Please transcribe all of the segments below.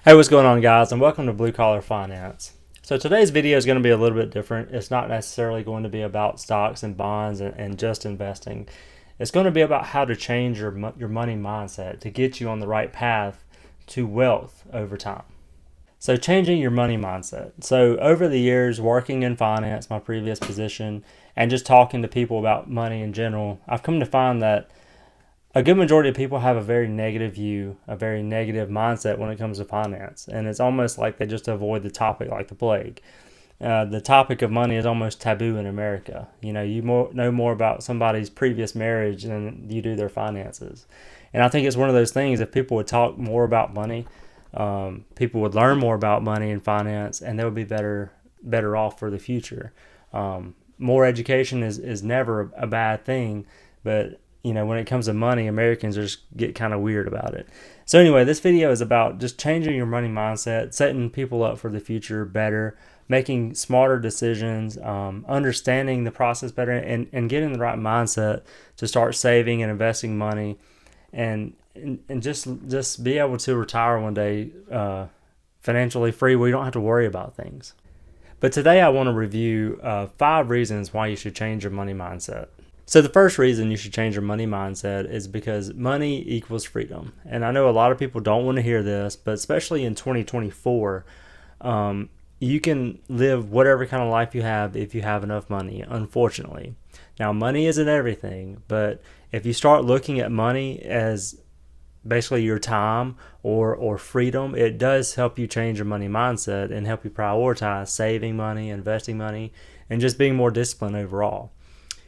Hey, what's going on, guys, and welcome to Blue Collar Finance. So today's video is going to be a little bit different. It's not necessarily going to be about stocks and bonds and just investing. It's going to be about how to change your money mindset to get you on the right path to wealth over time. So changing your money mindset. So over the years, working in finance, my previous position, and just talking to people about money in general, I've come to find that a good majority of people have a very negative view, a very negative mindset when it comes to finance. And it's almost like they just avoid the topic like the plague. The topic of money is almost taboo in America. You know, know more about somebody's previous marriage than you do their finances. And I think it's one of those things, if people would talk more about money, people would learn more about money and finance, and they would be better off for the future. More education is never a bad thing, but when it comes to money, Americans just get kind of weird about it. So anyway, this video is about just changing your money mindset, setting people up for the future better, making smarter decisions, understanding the process better, and getting the right mindset to start saving and investing money, and just be able to retire one day financially free where you don't have to worry about things. But today I want to review 5 reasons why you should change your money mindset. So the first reason you should change your money mindset is because money equals freedom. And I know a lot of people don't want to hear this, but especially in 2024, you can live whatever kind of life you have if you have enough money, unfortunately. Now, money isn't everything, but if you start looking at money as basically your time or freedom, it does help you change your money mindset and help you prioritize saving money, investing money, and just being more disciplined overall.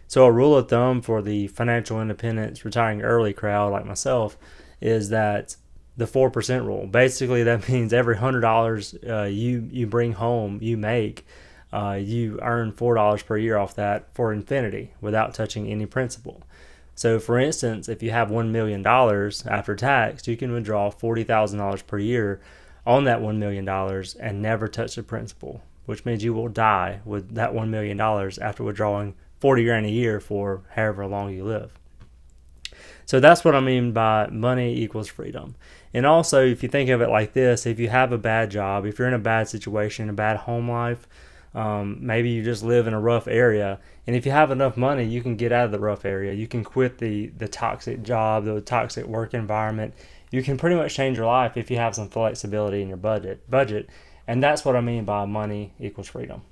So a rule of thumb for the financial independence, retiring early crowd like myself is that the 4% rule. Basically, that means every $100 you bring home, you make, you earn $4 per year off that for infinity without touching any principal. So for instance, if you have $1 million after tax, you can withdraw $40,000 per year on that $1 million and never touch the principal, which means you will die with that $1 million after withdrawing 40 grand a year for however long you live. So that's what I mean by money equals freedom. And also, if you think of it like this, if you have a bad job, if you're in a bad situation, a bad home life, maybe you just live in a rough area, and if you have enough money, you can get out of the rough area. You can quit the toxic job, the toxic work environment. You can pretty much change your life if you have some flexibility in your budget. And that's what I mean by money equals freedom.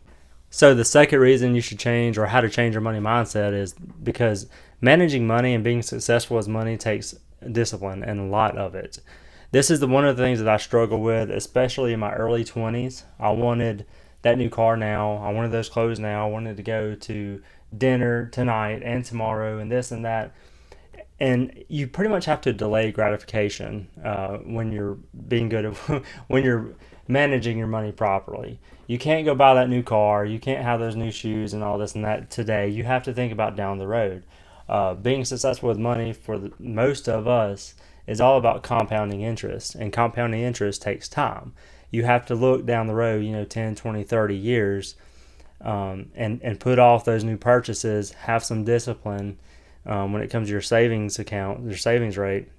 So the second reason you should change, or how to change your money mindset, is because managing money and being successful with money takes discipline, and a lot of it. This is one of the things that I struggle with, especially in my early 20s. I wanted that new car now. I wanted those clothes now. I wanted to go to dinner tonight and tomorrow and this and that. And you pretty much have to delay gratification when you're being good at when you're managing your money properly. You can't go buy that new car. You can't have those new shoes and all this and that today. You have to think about down the road. Being successful with money for most of us is all about compounding interest, and compounding interest takes time. You have to look down the road, 10, 20, 30 years, and put off those new purchases, have some discipline when it comes to your savings account, your savings rate,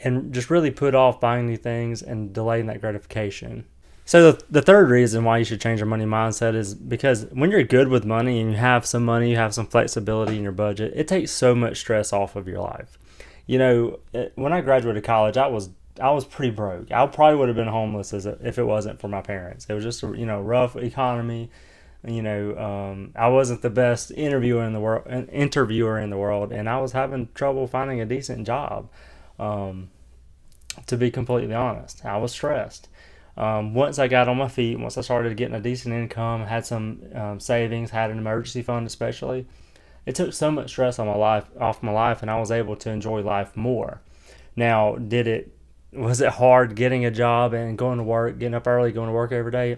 and just really put off buying new things and delaying that gratification. So the third reason why you should change your money mindset is because when you're good with money and you have some money, you have some flexibility in your budget, it takes so much stress off of your life. When I graduated college, I was pretty broke. I probably would have been homeless if it wasn't for my parents. It was just a rough economy. I wasn't the best interviewer in the world, and I was having trouble finding a decent job. To be completely honest, I was stressed. Once I got on my feet, once I started getting a decent income, had some savings, had an emergency fund especially, it took so much stress off my life, and I was able to enjoy life more. Now, was it hard getting a job and going to work, getting up early, going to work every day?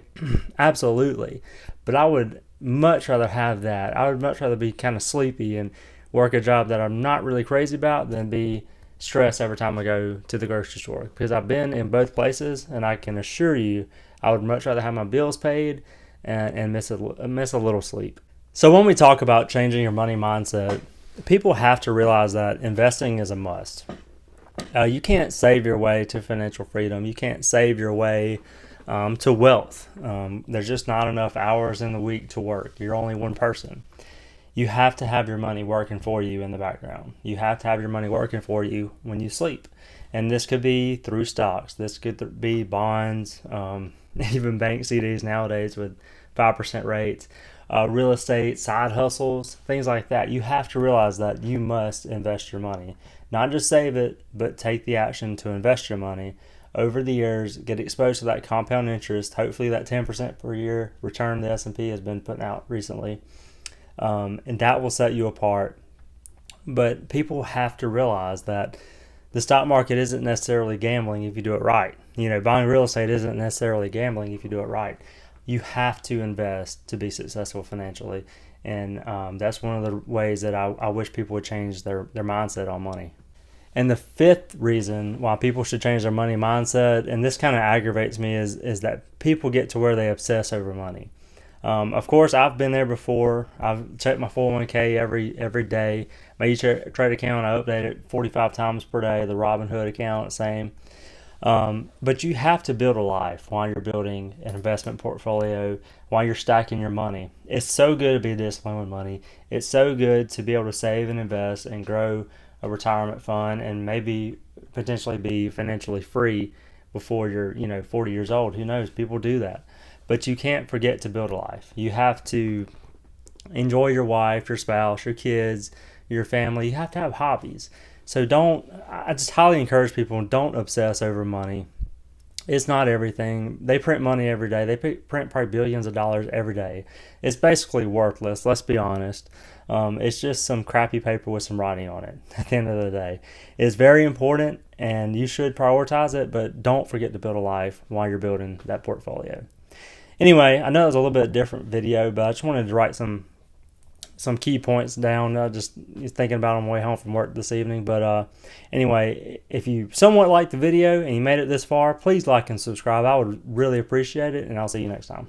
Absolutely. But I would much rather have that. I would much rather be kind of sleepy and work a job that I'm not really crazy about than be stressed every time I go to the grocery store, because I've been in both places, and I can assure you I would much rather have my bills paid and miss a little sleep. So when we talk about changing your money mindset, people have to realize that investing is a must. You can't save your way to financial freedom. You can't save your way to wealth. There's just not enough hours in the week to work. You're only one person. You have to have your money working for you in the background. You have to have your money working for you when you sleep. And this could be through stocks. This could be bonds, even bank CDs nowadays with 5% rates, real estate, side hustles, things like that. You have to realize that you must invest your money. Not just save it, but take the action to invest your money over the years, get exposed to that compound interest. Hopefully that 10% per year return the S&P has been putting out recently. And that will set you apart. But people have to realize that the stock market isn't necessarily gambling if you do it right. Buying real estate isn't necessarily gambling if you do it right. You have to invest to be successful financially. And that's one of the ways that I wish people would change their mindset on money. And the fifth reason why people should change their money mindset, and this kind of aggravates me, is that people get to where they obsess over money. Of course, I've been there before. I've checked my 401k every day. My E-Trade account, I update it 45 times per day. The Robinhood account, same. But you have to build a life while you're building an investment portfolio, while you're stacking your money. It's so good to be disciplined with money. It's so good to be able to save and invest and grow a retirement fund and maybe potentially be financially free before you're 40 years old. Who knows? People do that. But you can't forget to build a life. You have to enjoy your wife, your spouse, your kids, your family. You have to have hobbies. So I just highly encourage people, don't obsess over money. It's not everything. They print money every day. They print probably billions of dollars every day. It's basically worthless, let's be honest. It's just some crappy paper with some writing on it at the end of the day. It's very important and you should prioritize it, but don't forget to build a life while you're building that portfolio. Anyway, I know it was a little bit different video, but I just wanted to write some key points down. Just thinking about them on my way home from work this evening. But anyway, if you somewhat liked the video and you made it this far, please like and subscribe. I would really appreciate it, and I'll see you next time.